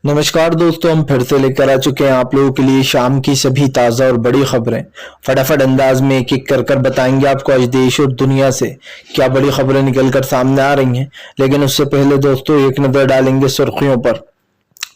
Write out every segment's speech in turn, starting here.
नमस्कार दोस्तों, हम फिर से लेकर आ चुके हैं आप लोगों के लिए शाम की सभी ताज़ा और बड़ी खबरें। फटाफट अंदाज में एक एक कर बताएंगे आपको आज देश और दुनिया से क्या बड़ी खबरें निकल कर सामने आ रही हैं। लेकिन उससे पहले दोस्तों एक नजर डालेंगे सुर्खियों पर।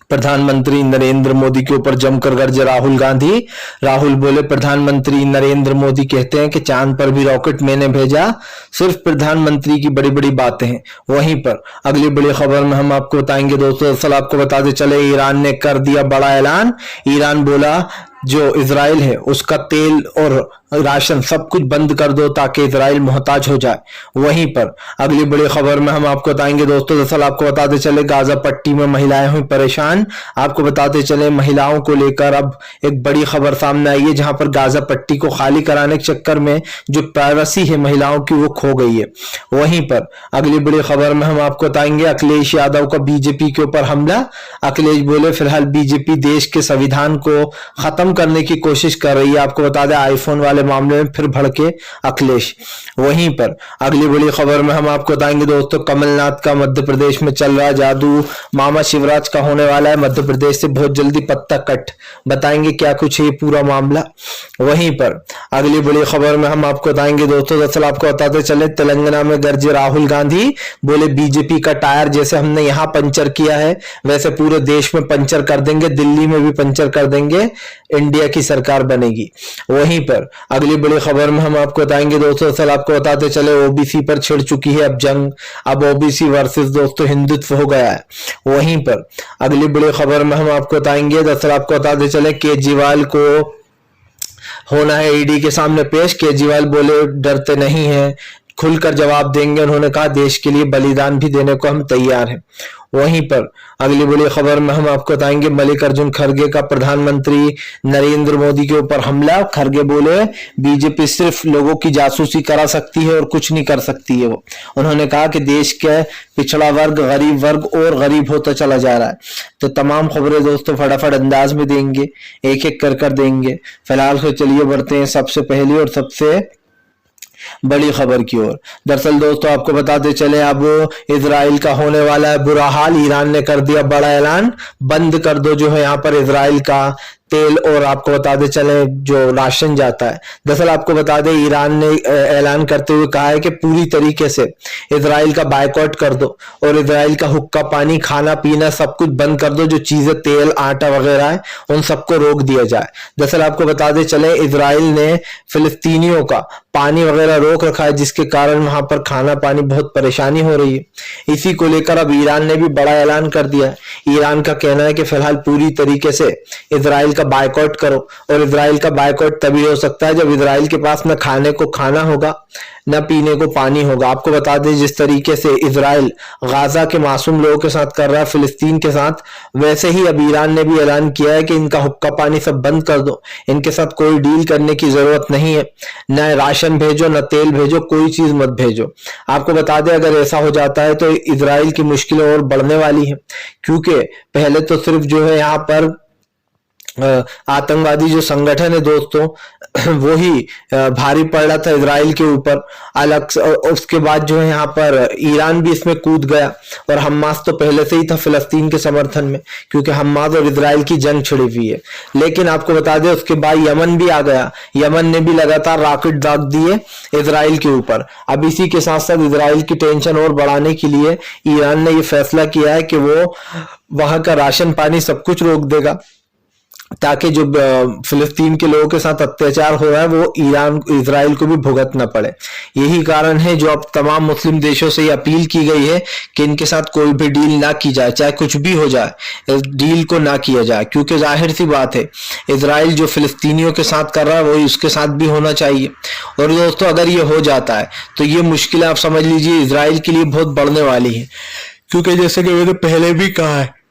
प्रधानमंत्री नरेंद्र मोदी के ऊपर जमकर गरजे राहुल गांधी। राहुल बोले, प्रधानमंत्री नरेंद्र मोदी कहते हैं कि चांद पर भी रॉकेट मैंने भेजा, सिर्फ प्रधानमंत्री की बड़ी बड़ी बातें हैं। वहीं पर अगली बड़ी खबर में हम आपको बताएंगे दोस्तों, दरअसल आपको बताते चले ईरान ने कर दिया बड़ा ऐलान। ईरान बोला जो इजराइल है उसका तेल और राशन सब कुछ बंद कर दो ताकि इजराइल मोहताज हो जाए। वहीं पर अगली बड़ी खबर में हम आपको बताएंगे दोस्तों, दरअसल आपको बताते चले गाजा पट्टी में महिलाएं हुई परेशान। आपको बताते चले महिलाओं को लेकर अब एक बड़ी खबर सामने आई है, जहां पर गाजा पट्टी को खाली कराने के चक्कर में जो प्राइवेसी है महिलाओं की वो खो गई है। वहीं पर अगली बड़ी खबर में हम आपको बताएंगे अखिलेश यादव का बीजेपी के ऊपर हमला। अखिलेश बोले, फिलहाल बीजेपी देश के संविधान को खत्म करने की कोशिश कर रही है। आपको बता दें आईफोन वाले मामले में फिर भड़के अखिलेश। वहीं पर अगली बड़ी खबर में हम आपको बताएंगे दोस्तों, कमलनाथ का मध्य प्रदेश में चल रहा जादू। मामा शिवराज का होने वाला है मध्य प्रदेश से बहुत जल्दी पत्ता कट। बताएंगे क्या कुछ है ये पूरा मामला। वहीं पर अगली बड़ी खबर में हम आपको बताएंगे दोस्तों, दरअसल आपको बताते चले तेलंगाना में गरजे राहुल गांधी। बोले, बीजेपी का टायर जैसे हमने यहां पंचर किया है वैसे पूरे देश में पंचर कर देंगे, दिल्ली में भी पंचर कर देंगे, इंडिया की सरकार बनेगी। वहीं पर अगली बड़ी खबर में हम आपको बताएंगे दोस्तों, दरअसल आपको बताते चले ओबीसी पर छिड़ चुकी है अब जंग। अब ओबीसी वर्सेस दोस्तों हिंदुत्व हो गया है। वहीं पर अगली बड़ी खबर में हम आपको बताएंगे, दरअसल आपको बताते चले केजरीवाल को होना है ईडी के सामने पेश। केजरीवाल बोले डरते नहीं है, खुलकर जवाब देंगे। उन्होंने कहा देश के लिए बलिदान भी देने को हम तैयार हैं। वहीं पर अगली बड़ी खबर में हम आपको बताएंगे मल्लिकार्जुन खड़गे का प्रधानमंत्री नरेंद्र मोदी के ऊपर हमला। खड़गे बोले बीजेपी सिर्फ लोगों की जासूसी करा सकती है और कुछ नहीं कर सकती है। वो उन्होंने कहा कि देश के पिछड़ा वर्ग गरीब वर्ग और गरीब होता चला जा रहा है। तो तमाम खबरें दोस्तों फटाफट अंदाज में देंगे, एक एक कर देंगे। फिलहाल तो चलिए बढ़ते हैं सबसे पहली और सबसे बड़ी खबर की ओर। दरअसल दोस्तों आपको बताते चले अब इजराइल का होने वाला है बुरा हाल। ईरान ने कर दिया बड़ा ऐलान, बंद कर दो जो है यहाँ पर इजराइल का तेल और आपको बताते चले जो राशन जाता है। दरअसल आपको बता दें ईरान ने ऐलान करते हुए कहा है कि पूरी तरीके से इजराइल का बायकॉट कर दो और इजराइल का हुक्का पानी खाना पीना सब कुछ बंद कर दो। जो चीजें तेल आटा वगैरह है उन सबको रोक दिया जाए। दरअसल आपको बताते चले इजराइल ने फिलिस्तीनियों का पानी वगैरह रोक रखा है, जिसके कारण वहां पर खाना पानी बहुत परेशानी हो रही है। इसी को लेकर अब ईरान ने भी बड़ा ऐलान कर दिया है। ईरान का कहना है कि फिलहाल पूरी तरीके से इजराइल का बायकॉट करो और इजराइल का बायकॉट तभी हो सकता है जब इजराइल के पास न खाने को खाना होगा न पीने को पानी होगा। आपको बता दें जिस तरीके से इजराइल गाजा के मासूम लोगों के साथ कर रहा है फिलिस्तीन के साथ, वैसे ही अब ईरान ने भी ऐलान किया है कि इनका हुक्का पानी सब बंद कर दो, इनके साथ कोई डील करने की जरूरत नहीं है। न राशन भेजो न तेल भेजो, कोई चीज मत भेजो। आपको बता दें अगर ऐसा हो जाता है तो इजराइल की मुश्किलें और बढ़ने वाली है, क्योंकि पहले तो सिर्फ जो है यहाँ पर आतंकवादी जो संगठन है दोस्तों वो ही भारी पड़ रहा था इजराइल के ऊपर अलग। उसके बाद जो है यहाँ पर ईरान भी इसमें कूद गया और हमास तो पहले से ही था फिलिस्तीन के समर्थन में, क्योंकि हमास और इजराइल की जंग छिड़ी हुई है। लेकिन आपको बता दें उसके बाद यमन भी आ गया। यमन ने भी लगातार रॉकेट दाग दिए इजराइल के ऊपर। अब इसी के साथ साथ इजराइल की टेंशन और बढ़ाने के लिए ईरान ने यह फैसला किया है कि वो वहां का राशन पानी सब कुछ रोक देगा, ताकि जो फिलिस्तीन के लोगों के साथ अत्याचार हो रहा है वो ईरान इजराइल को भी भुगतना पड़े। यही कारण है जो अब तमाम मुस्लिम देशों से ये अपील की गई है कि इनके साथ कोई भी डील ना की जाए, चाहे कुछ भी हो जाए, इस डील को ना किया जाए। क्योंकि जाहिर सी बात है इजराइल जो फिलिस्तीनियों के साथ कर रहा है वही उसके साथ भी होना चाहिए। और दोस्तों अगर ये हो जाता है तो ये मुश्किलें आप समझ लीजिए इजराइल के लिए बहुत बढ़ने वाली है, क्योंकि जैसे कि मैंने पहले भी कहा है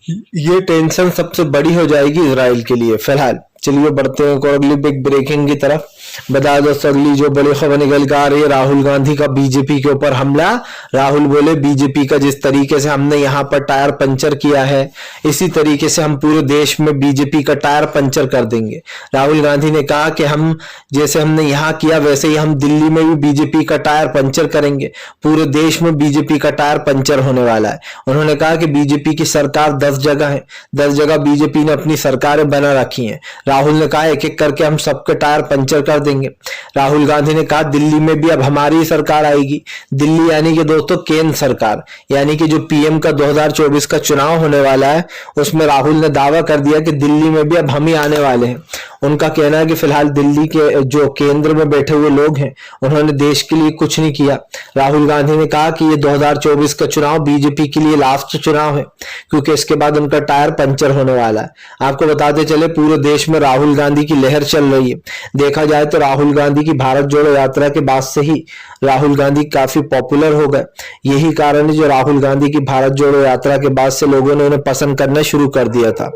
ये टेंशन सबसे बड़ी हो जाएगी इजराइल के लिए। फिलहाल चलिए बढ़ते हैं अगली बिग ब्रेकिंग की तरफ। बता दोस्तों अगली जो बड़ी खबर निकल कर आ रही है, राहुल गांधी का बीजेपी के ऊपर हमला। राहुल बोले बीजेपी का जिस तरीके से हमने यहाँ पर टायर पंचर किया है, इसी तरीके से हम पूरे देश में बीजेपी का टायर पंचर कर देंगे। राहुल गांधी ने कहा कि हम जैसे हमने यहाँ किया वैसे ही हम दिल्ली में भी बीजेपी का टायर पंचर करेंगे, पूरे देश में बीजेपी का टायर पंचर होने वाला है। उन्होंने कहा कि बीजेपी की सरकार 10 जगह है, 10 जगह बीजेपी ने अपनी सरकारें बना रखी हैं। राहुल ने कहा एक एक करके हम सबके टायर पंचर कर देंगे। राहुल गांधी ने कहा दिल्ली में भी अब हमारी सरकार आएगी। दिल्ली यानी कि दोस्तों केंद्र सरकार, यानी कि जो पीएम का 2024 का चुनाव होने वाला है, उसमें राहुल ने दावा कर दिया कि दिल्ली में भी अब हम ही आने वाले हैं। उनका कहना है कि फिलहाल दिल्ली के जो केंद्र में बैठे हुए लोग हैं, उन्होंने देश के लिए कुछ नहीं किया। राहुल गांधी ने कहा कि ये 2024 का चुनाव बीजेपी के लिए लास्ट चुनाव है, क्योंकि इसके बाद उनका टायर पंचर होने वाला है। आपको बताते चले पूरे देश में राहुल गांधी की लहर चल रही है। देखा जाए तो राहुल गांधी की भारत जोड़ो यात्रा के बाद से ही राहुल गांधी काफी पॉपुलर हो गए। यही कारण है जो राहुल गांधी की भारत जोड़ो यात्रा के बाद से लोगों ने उन्हें पसंद करना शुरू कर दिया था,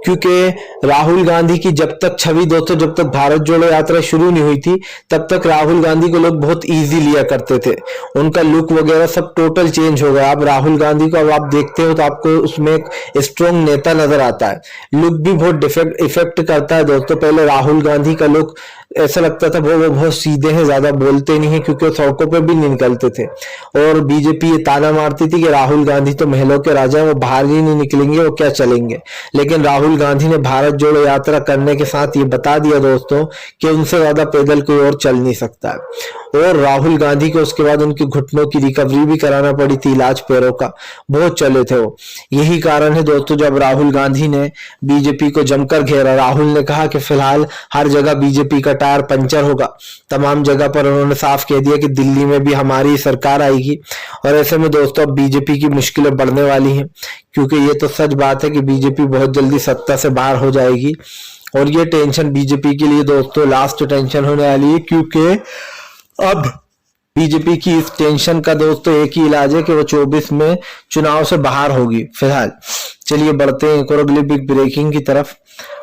क्योंकि राहुल गांधी की जब तक छवि दोस्तों, जब तक भारत जोड़ो यात्रा शुरू नहीं हुई थी, तब तक राहुल गांधी को लोग बहुत इजी लिया करते थे। उनका लुक वगैरह सब टोटल चेंज हो गया। अब राहुल गांधी को अब आप देखते हो तो आपको उसमें एक स्ट्रॉन्ग नेता नजर आता है। लुक भी बहुत इफेक्ट करता है दोस्तों। पहले राहुल गांधी का लुक ऐसा लगता था वो बहुत सीधे हैं, ज्यादा बोलते नहीं है, क्योंकि वो सड़कों पे भी नहीं निकलते थे। और बीजेपी ये ताना मारती थी कि राहुल गांधी तो महलों के राजा हैं, वो बाहर ही नहीं निकलेंगे, वो क्या चलेंगे। लेकिन राहुल गांधी ने भारत जोड़ो यात्रा करने के साथ ये बता दिया दोस्तों कि उनसे ज्यादा पैदल कोई और चल नहीं सकता है। और राहुल गांधी को उसके बाद उनके घुटनों की रिकवरी भी कराना पड़ी थी, इलाज पैरों का, बहुत चले थे वो। यही कारण है दोस्तों जब राहुल गांधी ने बीजेपी को जमकर घेरा। राहुल ने कहा कि फिलहाल हर जगह बीजेपी का टायर पंचर होगा। तमाम जगह पर उन्होंने साफ कह दिया कि दिल्ली में भी हमारी सरकार आएगी। और ऐसे में दोस्तों अब बीजेपी की मुश्किलें बढ़ने वाली हैं, क्योंकि ये तो सच बात है कि बीजेपी बहुत जल्दी सत्ता से बाहर हो जाएगी। और ये टेंशन बीजेपी के लिए दोस्तों लास्ट टेंशन होने वाली है, क्योंकि अब बीजेपी की इस टेंशन का दोस्तों एक ही इलाज है कि वो 24 में चुनाव से बाहर होगी। फिलहाल चलिए बढ़ते हैं एक और अगली बिग ब्रेकिंग की तरफ।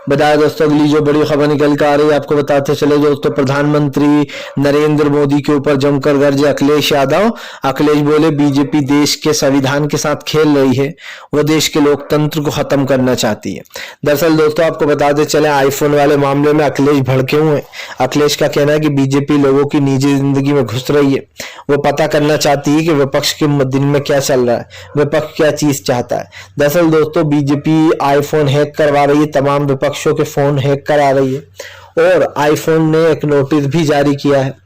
बताया दोस्तों अगली जो बड़ी खबर निकल कर आ रही है, आपको बताते चले दोस्तों प्रधानमंत्री नरेंद्र मोदी के ऊपर जमकर गरजे अखिलेश यादव। अखिलेश बोले बीजेपी देश के संविधान के साथ खेल रही है, वो देश के लोकतंत्र को खत्म करना चाहती है। दरअसल दोस्तों आपको बताते चले आईफोन वाले मामले में अखिलेश भड़के हुए हैं। अखिलेश का कहना है कि बीजेपी लोगों की निजी जिंदगी में घुस रही है। वो पता करना चाहती है कि विपक्ष के दिन में क्या चल रहा है, विपक्ष क्या चीज चाहता है। दरअसल दोस्तों बीजेपी आईफोन हैक करवा रही है, तमाम विपक्षों के फोन हैक करा रही है। और आईफोन ने एक नोटिस भी जारी किया है।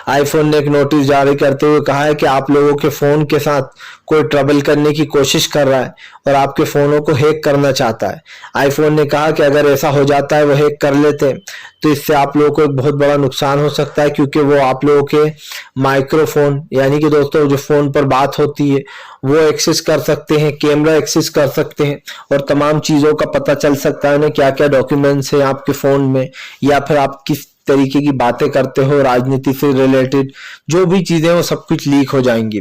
आईफोन ने एक नोटिस जारी करते हुए कहा है कि आप लोगों के फोन के साथ कोई ट्रबल करने की कोशिश कर रहा है और आपके फोनों को हैक करना चाहता है। आईफोन ने कहा कि अगर ऐसा हो जाता है, वो हैक कर लेते हैं, तो इससे आप लोगों को एक बहुत बड़ा नुकसान हो सकता है, क्योंकि वो आप लोगों के माइक्रोफोन यानी कि दोस्तों जो फोन पर बात होती है वो एक्सेस कर सकते हैं, कैमरा एक्सेस कर सकते हैं, और तमाम चीजों का पता चल सकता है उन्हें क्या क्या डॉक्यूमेंट्स है आपके फोन में, या फिर आप किस तरीके की बातें करते हो, राजनीति से रिलेटेड जो भी चीजें वो सब कुछ लीक हो जाएंगी।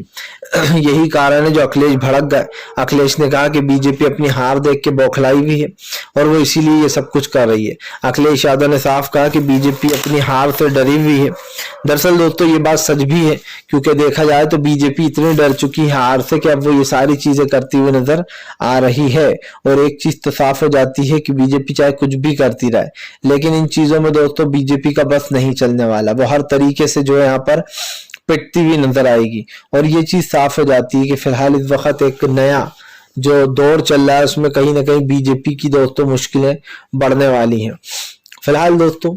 यही कारण है जो अखिलेश भड़क गए। अखिलेश ने कहा कि बीजेपी अपनी हार देख के बौखलाई हुई है और वो इसीलिए ये सब कुछ कर रही है। अखिलेश यादव ने साफ कहा कि बीजेपी अपनी हार से डरी हुई है। दरअसल दोस्तों ये बात सच भी है, क्योंकि देखा जाए तो बीजेपी इतनी डर चुकी है हार से कि अब वो ये सारी चीजें करती हुई नजर आ रही है। और एक चीज तो साफ हो जाती है कि बीजेपी चाहे कुछ भी करती रहे, लेकिन इन चीजों में दोस्तों बीजेपी का बस नहीं चलने वाला। वो हर तरीके से जो है यहाँ पर पिटती हुई नजर आएगी। और ये चीज साफ हो जाती है कि फिलहाल इस वक्त एक नया जो दौर चल रहा है उसमें कहीं ना कहीं बीजेपी की दोस्तों मुश्किलें बढ़ने वाली हैं। फिलहाल दोस्तों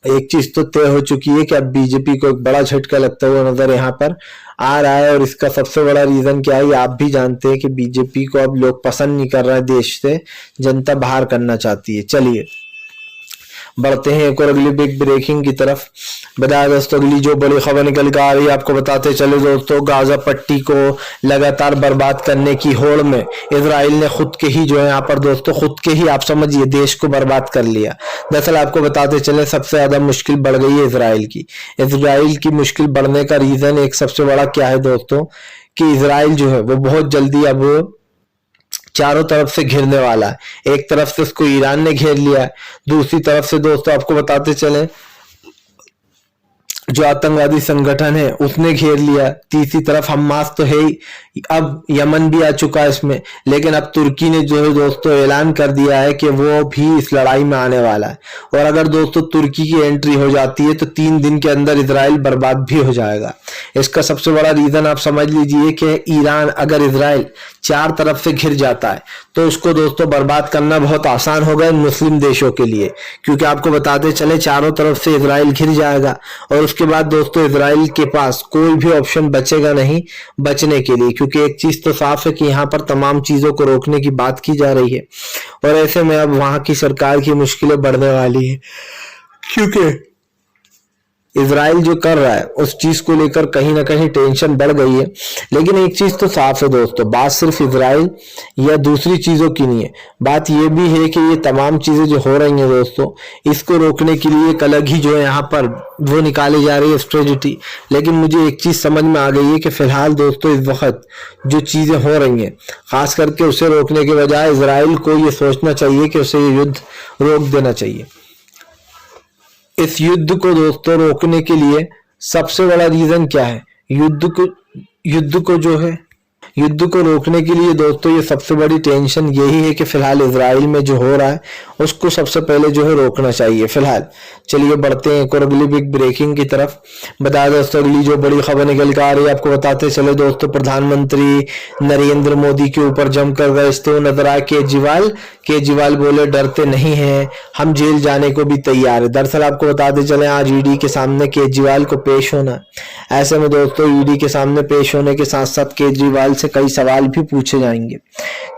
एक चीज तो तय हो चुकी है कि अब बीजेपी को एक बड़ा झटका लगता हुआ नजर यहाँ पर आ रहा है। और इसका सबसे बड़ा रीजन क्या है आप भी जानते हैं कि बीजेपी को अब लोग पसंद नहीं कर रहे हैं, देश से जनता बाहर करना चाहती है। चलिए बढ़ते हैं एक और अगली बिग ब्रेकिंग की तरफ। बताया दोस्तों अगली जो बड़ी खबर निकल कर आ रही है, आपको बताते चले दोस्तों गाजा पट्टी को लगातार बर्बाद करने की होड़ में इजराइल ने खुद के ही जो है यहाँ पर दोस्तों खुद के ही आप समझिए देश को बर्बाद कर लिया। दरअसल आपको बताते चले सबसे ज्यादा मुश्किल बढ़ गई है इजराइल की। इजराइल की मुश्किल बढ़ने का रीजन एक सबसे बड़ा क्या है दोस्तों कि इजराइल जो है वो बहुत जल्दी अब चारों तरफ से घिरने वाला है। एक तरफ से उसको ईरान ने घेर लिया है, दूसरी तरफ से दोस्तों आपको बताते चले जो आतंकवादी संगठन है उसने घेर लिया, तीसरी तरफ हमास तो है ही, अब यमन भी आ चुका है इसमें। लेकिन अब तुर्की ने जो है दोस्तों ऐलान कर दिया है कि वो भी इस लड़ाई में आने वाला है। और अगर दोस्तों तुर्की की एंट्री हो जाती है तो 3 दिन के अंदर इजराइल बर्बाद भी हो जाएगा। इसका सबसे बड़ा रीजन आप समझ लीजिए कि ईरान अगर इजराइल 4 तरफ से घिर जाता है तो उसको दोस्तों बर्बाद करना बहुत आसान होगा इन मुस्लिम देशों के लिए, क्योंकि आपको बताते चले चारों तरफ से इजराइल घिर जाएगा और उसके बाद दोस्तों इजराइल के पास कोई भी ऑप्शन बचेगा नहीं बचने के लिए, क्योंकि एक चीज तो साफ है कि यहाँ पर तमाम चीजों को रोकने की बात की जा रही है और ऐसे में अब वहां की सरकार की मुश्किलें बढ़ने वाली है, क्योंकि इजराइल जो कर रहा है उस चीज को लेकर कहीं ना कहीं टेंशन बढ़ गई है। लेकिन एक चीज तो साफ है दोस्तों, बात सिर्फ इजराइल या दूसरी चीजों की नहीं है, बात ये भी है कि ये तमाम चीजें जो हो रही हैं दोस्तों इसको रोकने के लिए एक अलग ही जो है यहाँ पर वो निकाली जा रही है स्ट्रेटजी। लेकिन मुझे एक चीज समझ में आ गई है कि फिलहाल दोस्तों इस वक्त जो चीजें हो रही हैं खास करके उसे रोकने के बजाय इजराइल को ये सोचना चाहिए कि उसे ये युद्ध रोक देना चाहिए। इस युद्ध को दोस्तों रोकने के लिए सबसे बड़ा रीजन क्या है? युद्ध को रोकने के लिए दोस्तों ये सबसे बड़ी टेंशन यही है कि फिलहाल इजराइल में जो हो रहा है उसको सबसे पहले जो है रोकना चाहिए। फिलहाल चलिए बढ़ते हैं एक और अगली बिग ब्रेकिंग की तरफ। बता दोस्तों अगली जो बड़ी खबर निकल कर आ रही है आपको बताते चले दोस्तों, प्रधानमंत्री नरेंद्र मोदी के ऊपर जमकर गश्ते हुए नजर आए केजरीवाल बोले डरते नहीं हैं, हम जेल जाने को भी तैयार है। दरअसल आपको बताते चले आज ईडी के सामने केजरीवाल को पेश होना है। ऐसे में दोस्तों ईडी के सामने पेश होने के साथ साथ केजरीवाल से कई सवाल भी पूछे जाएंगे।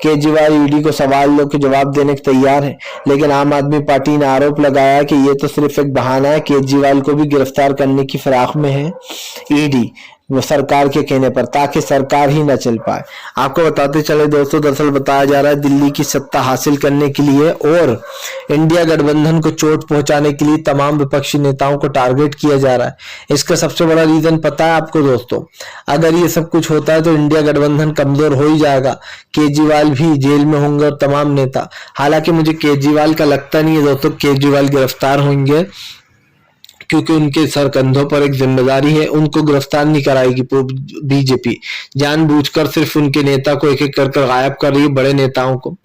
केजरीवाल ईडी को सवालों के जवाब देने को तैयार है, लेकिन आम आदमी पार्टी ने आरोप लगाया कि ये तो सिर्फ एक बहाना है, केजरीवाल को भी गिरफ्तार करने की फिराक में है ईडी वो सरकार के कहने पर, ताकि सरकार ही न चल पाए। आपको बताते चले दोस्तों दरअसल बताया जा रहा है दिल्ली की सत्ता हासिल करने के लिए और इंडिया गठबंधन को चोट पहुंचाने के लिए तमाम विपक्षी नेताओं को टारगेट किया जा रहा है। इसका सबसे बड़ा रीजन पता है आपको दोस्तों, अगर ये सब कुछ होता है तो इंडिया गठबंधन कमजोर हो ही जाएगा, केजरीवाल भी जेल में होंगे और तमाम नेता। हालांकि मुझे केजरीवाल का लगता नहीं है दोस्तों केजरीवाल गिरफ्तार होंगे, क्योंकि उनके सर कंधों पर एक जिम्मेदारी है, उनको गिरफ्तार नहीं कराएगी बीजेपी, जानबूझकर सिर्फ उनके नेता को एक एक कर गायब कर रही है, बड़े नेताओं को।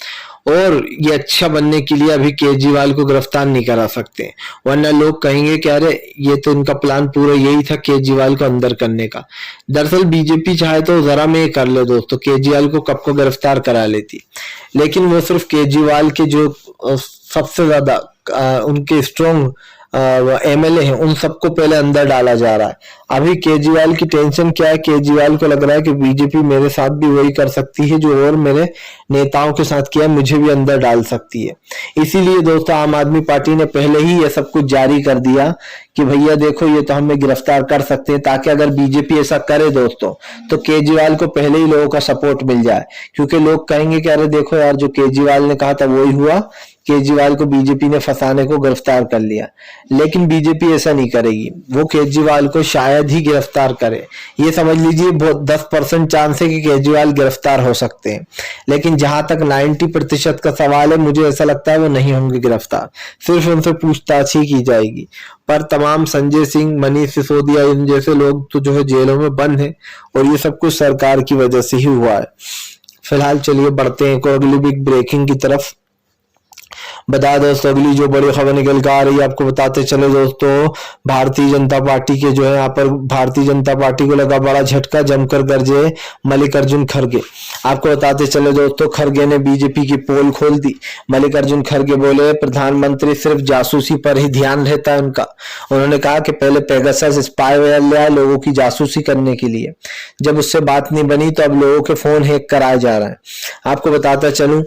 और ये अच्छा बनने के लिए अभी केजरीवाल को गिरफ्तार नहीं करा सकते, वरना लोग कहेंगे कि अरे ये तो इनका प्लान पूरा यही था केजरीवाल को अंदर करने का। दरअसल बीजेपी चाहे तो जरा में कर ले दोस्तों, केजरीवाल को कब को गिरफ्तार करा लेती, लेकिन वो सिर्फ केजरीवाल के जो सबसे ज्यादा उनके स्ट्रॉन्ग एमएलए हैं उन सबको पहले अंदर डाला जा रहा है। अभी केजरीवाल की टेंशन क्या है, केजरीवाल को लग रहा है कि बीजेपी मेरे साथ भी वही कर सकती है जो और मेरे नेताओं के साथ किया, मुझे भी अंदर डाल सकती है। इसीलिए दोस्तों आम आदमी पार्टी ने पहले ही ये सब कुछ जारी कर दिया कि भैया देखो ये तो हमें गिरफ्तार कर सकते हैं, ताकि अगर बीजेपी ऐसा करे दोस्तों तो केजरीवाल को पहले ही लोगों का सपोर्ट मिल जाए, क्योंकि लोग कहेंगे कि अरे देखो यार जो केजरीवाल ने कहा था वही हुआ, केजरीवाल को बीजेपी ने फंसाने को गिरफ्तार कर लिया। लेकिन बीजेपी ऐसा नहीं करेगी, वो केजरीवाल को शायद ही गिरफ्तार करे। ये समझ लीजिए बहुत 10% चांस है कि केजरीवाल गिरफ्तार हो सकते हैं, लेकिन जहां तक 90% का सवाल है मुझे ऐसा लगता है वो नहीं होंगे गिरफ्तार, सिर्फ उनसे पूछताछ ही की जाएगी। पर तमाम संजय सिंह, मनीष सिसोदिया इन जैसे लोग तो जो है जेलों में बंद हैं और ये सब कुछ सरकार की वजह से ही हुआ है। फिलहाल चलिए बढ़ते हैं अगली बिग ब्रेकिंग की तरफ। बता दोस्तों अगली जो बड़ी खबर निकल कर आ रही है आपको बताते चले दोस्तों, भारतीय जनता पार्टी के जो है यहाँ पर भारतीय जनता पार्टी को लगा बड़ा झटका, जमकर गरजे मल्लिकार्जुन खड़गे। आपको बताते चले दोस्तों खड़गे ने बीजेपी की पोल खोल दी। मल्लिकार्जुन खड़गे बोले प्रधानमंत्री सिर्फ जासूसी पर ही ध्यान रहता है उनका। उन्होंने कहा कि पहले पेगासस स्पाईवेयर लिया लोगों की जासूसी करने के लिए, जब उससे बात नहीं बनी तो अब लोगों के फोन हैक कराए जा रहे हैं। आपको बताता चलूं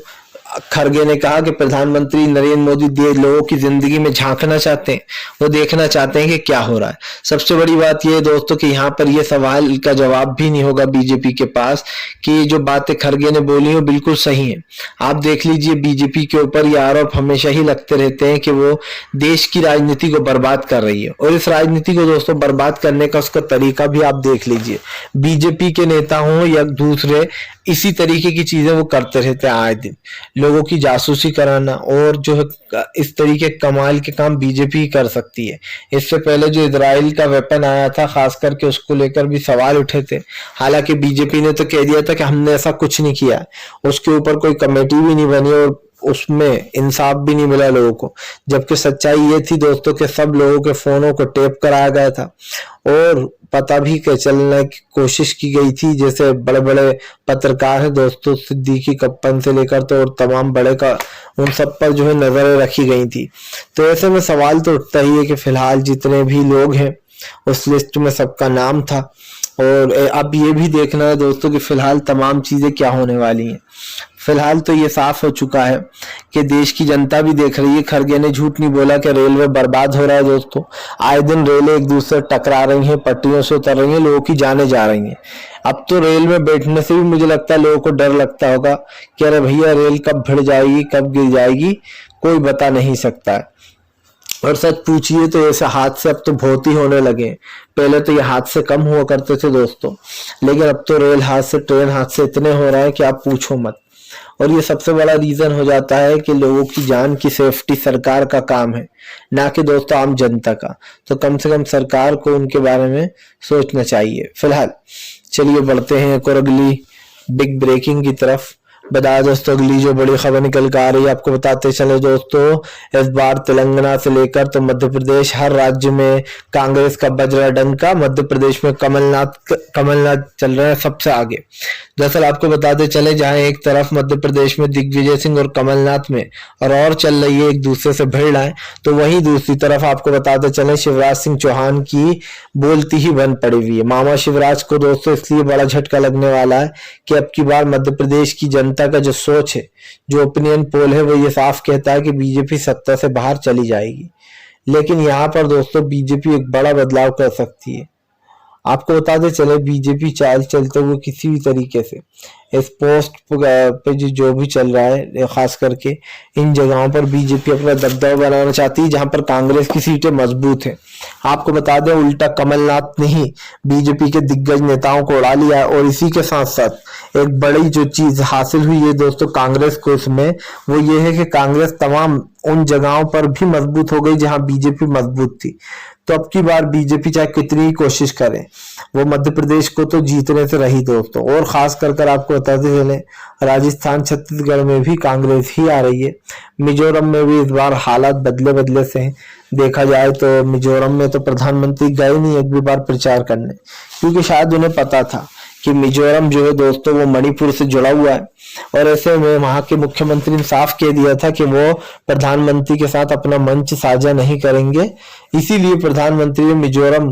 खरगे ने कहा कि प्रधानमंत्री नरेंद्र मोदी लोगों की जिंदगी में झांकना चाहते हैं, वो देखना चाहते हैं कि क्या हो रहा है। सबसे बड़ी बात यह है दोस्तों कि यहाँ पर यह सवाल का जवाब भी नहीं होगा बीजेपी के पास कि जो बातें खरगे ने बोली वो बिल्कुल सही है। आप देख लीजिए बीजेपी के ऊपर ये आरोप हमेशा ही लगते रहते हैं कि वो देश की राजनीति को बर्बाद कर रही है, और इस राजनीति को दोस्तों बर्बाद करने का उसका तरीका भी आप देख लीजिए। बीजेपी के नेता हों या दूसरे, इसी तरीके की चीजें वो करते रहते हैं आए दिन, लोगों की जासूसी कराना, और जो है इस तरीके कमाल के काम बीजेपी ही कर सकती है। इससे पहले जो इजराइल का वेपन आया था खास करके उसको लेकर भी सवाल उठे थे, हालांकि बीजेपी ने तो कह दिया था कि हमने ऐसा कुछ नहीं किया, उसके ऊपर कोई कमेटी भी नहीं बनी और उसमें इंसाफ भी नहीं मिला लोगों को। जबकि सच्चाई ये थी दोस्तों कि सब लोगों के फोनों को टेप कराया गया था और पता भी चलने की कोशिश की गई थी। जैसे बड़े बड़े पत्रकार हैं दोस्तों, सिद्दीकी कप्पन से लेकर तो और तमाम बड़े का, उन सब पर जो है नजरें रखी गई थी। तो ऐसे में सवाल तो उठता ही है कि फिलहाल जितने भी लोग हैं उस लिस्ट में सबका नाम था, और अब ये भी देखना है दोस्तों कि फिलहाल तमाम चीजें क्या होने वाली हैं। फिलहाल तो ये साफ हो चुका है कि देश की जनता भी देख रही है। खरगे ने झूठ नहीं बोला कि रेलवे बर्बाद हो रहा है दोस्तों। आए दिन रेलें एक दूसरे टकरा रही हैं, पटरियों से उतर रही हैं, लोगों की जाने जा रही हैं। अब तो रेल में बैठने से भी मुझे लगता है लोगों को डर लगता होगा कि अरे भैया रेल कब भिड़ जाएगी, कब गिर जाएगी, कोई बता नहीं सकता है। और सच पूछिए तो ऐसे हादसे अब तो बहुत ही होने लगे। पहले तो ये हादसे कम हुआ करते थे दोस्तों, लेकिन अब तो रेल हादसे, ट्रेन हादसे इतने हो रहे हैं कि आप पूछो मत। और ये सबसे बड़ा रीजन हो जाता है कि लोगों की जान की सेफ्टी सरकार का काम है, ना कि दोस्तों आम जनता का। तो कम से कम सरकार को उनके बारे में सोचना चाहिए। फिलहाल चलिए बढ़ते हैं एक और अगली बिग ब्रेकिंग की तरफ। बता दोस्तों अगली जो बड़ी खबर निकल कर आ रही है आपको बताते चले दोस्तों, इस बार तेलंगाना से लेकर तो मध्य प्रदेश, हर राज्य में कांग्रेस का बजरा डंका। मध्य प्रदेश में कमलनाथ चल रहे हैं सबसे आगे। दरअसल आपको बताते चले, जहां एक तरफ मध्य प्रदेश में दिग्विजय सिंह और कमलनाथ में और चल रही है एक दूसरे से भिड़ रहे हैं, तो वहीं दूसरी तरफ आपको बताते चले शिवराज सिंह चौहान की बोलती ही बंद पड़ी हुई है। मामा शिवराज को दोस्तों इसलिए बड़ा झटका लगने वाला है कि अब की बार मध्य प्रदेश की जनता का जो सोच है, जो ओपिनियन पोल है, वो ये साफ कहता है कि बीजेपी सत्ता से बाहर चली जाएगी। लेकिन यहाँ पर दोस्तों बीजेपी एक बड़ा बदलाव कर सकती है। आपको बताते चले बीजेपी चाल चलते हुए किसी भी तरीके से इस पोस्ट पे जो भी चल रहा है, खास करके इन जगहों पर बीजेपी अपना दबदबा बनाना चाहती है जहां पर कांग्रेस की सीटें मजबूत हैं। आपको बता दें उल्टा कमलनाथ ने ही बीजेपी के दिग्गज नेताओं को उड़ा लिया, और इसी के साथ साथ एक बड़ी जो चीज हासिल हुई है दोस्तों कांग्रेस को इसमें, वो ये है कि कांग्रेस तमाम उन जगहों पर भी मजबूत हो गई जहां बीजेपी मजबूत थी। तो अब की बार बीजेपी चाहे कितनी ही कोशिश करे, वो मध्य प्रदेश को तो जीतने से रही दोस्तों। और खास कर आपको बताते चले राजस्थान, छत्तीसगढ़ में भी कांग्रेस ही आ रही है। मिजोरम में भी इस बार हालात बदले बदले से हैं। देखा जाए तो मिजोरम में तो प्रधानमंत्री गए नहीं एक भी बार प्रचार करने, क्योंकि शायद उन्हें पता था कि मिजोरम जो है दोस्तों वो मणिपुर से जुड़ा हुआ है, और ऐसे में वहां के मुख्यमंत्री ने साफ कह दिया था कि वो प्रधानमंत्री के साथ अपना मंच साझा नहीं करेंगे। इसीलिए प्रधानमंत्री ने मिजोरम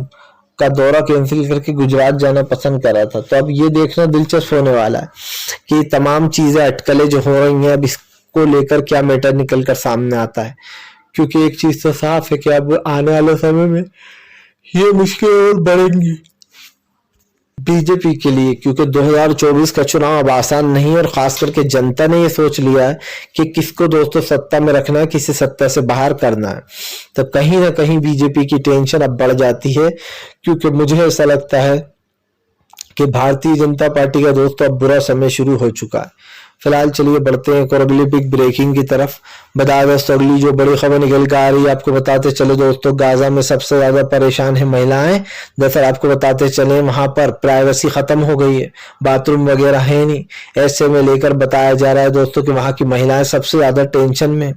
का दौरा कैंसिल करके गुजरात जाना पसंद करा था। तो अब ये देखना दिलचस्प होने वाला है कि तमाम चीजें अटकलें जो हो रही हैं, अब इसको लेकर क्या मैटर निकल कर सामने आता है। क्योंकि एक चीज तो साफ है कि अब आने वाले समय में ये मुश्किलें और बढ़ेंगी बीजेपी के लिए, क्योंकि 2024 का चुनाव अब आसान नहीं है। और खास करके जनता ने ये सोच लिया है कि किसको दोस्तों सत्ता में रखना है, किसे सत्ता से बाहर करना है। तो कहीं ना कहीं बीजेपी की टेंशन अब बढ़ जाती है, क्योंकि मुझे ऐसा लगता है कि भारतीय जनता पार्टी का दोस्तों अब बुरा समय शुरू हो चुका है। फिलहाल चलिए बढ़ते हैं और अगली बिग ब्रेकिंग की तरफ। बता दोस्तों अगली जो बड़ी खबर निकल कर आ रही है आपको बताते चले दोस्तों, गाजा में सबसे ज्यादा परेशान है महिलाएं। दरअसल आपको बताते चले वहां पर प्राइवेसी खत्म हो गई है, बाथरूम वगैरह है नहीं। ऐसे में लेकर बताया जा रहा है दोस्तों कि वहां की महिलाएं सबसे ज्यादा टेंशन में।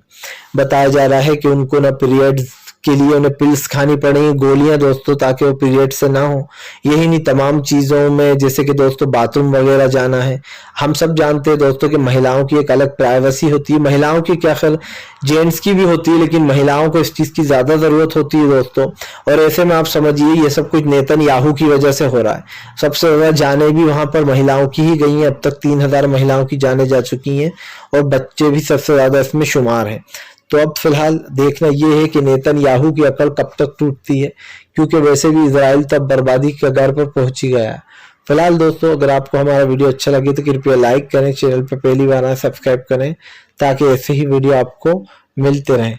बताया जा रहा है कि उनको ना पीरियड्स के लिए उन्हें पिल्स खानी पड़ेंगी, गोलियां दोस्तों, ताकि वो पीरियड से ना हो। यही नहीं, तमाम चीज़ों में जैसे कि दोस्तों बाथरूम वगैरह जाना है। हम सब जानते हैं दोस्तों कि महिलाओं की एक अलग प्राइवेसी होती है, महिलाओं की क्या, खैर जेंट्स की भी होती है, लेकिन महिलाओं को इस चीज़ की ज़्यादा ज़रूरत होती है दोस्तों। और ऐसे में आप समझिए ये सब कुछ नेतन्याहू की वजह से हो रहा है। सबसे ज़्यादा जाने भी वहां पर महिलाओं की ही गई हैं, अब तक 3000 महिलाओं की जाने जा चुकी हैं और बच्चे भी सबसे ज़्यादा इसमें शुमार हैं। तो अब फिलहाल देखना ये है कि नेतन्याहू की अकल कब तक टूटती है, क्योंकि वैसे भी इजराइल तब बर्बादी के कगार पर पहुंच ही गया है। फिलहाल दोस्तों, अगर आपको हमारा वीडियो अच्छा लगे तो कृपया लाइक करें, चैनल पर पहली बार आए सब्सक्राइब करें, ताकि ऐसे ही वीडियो आपको मिलते रहें।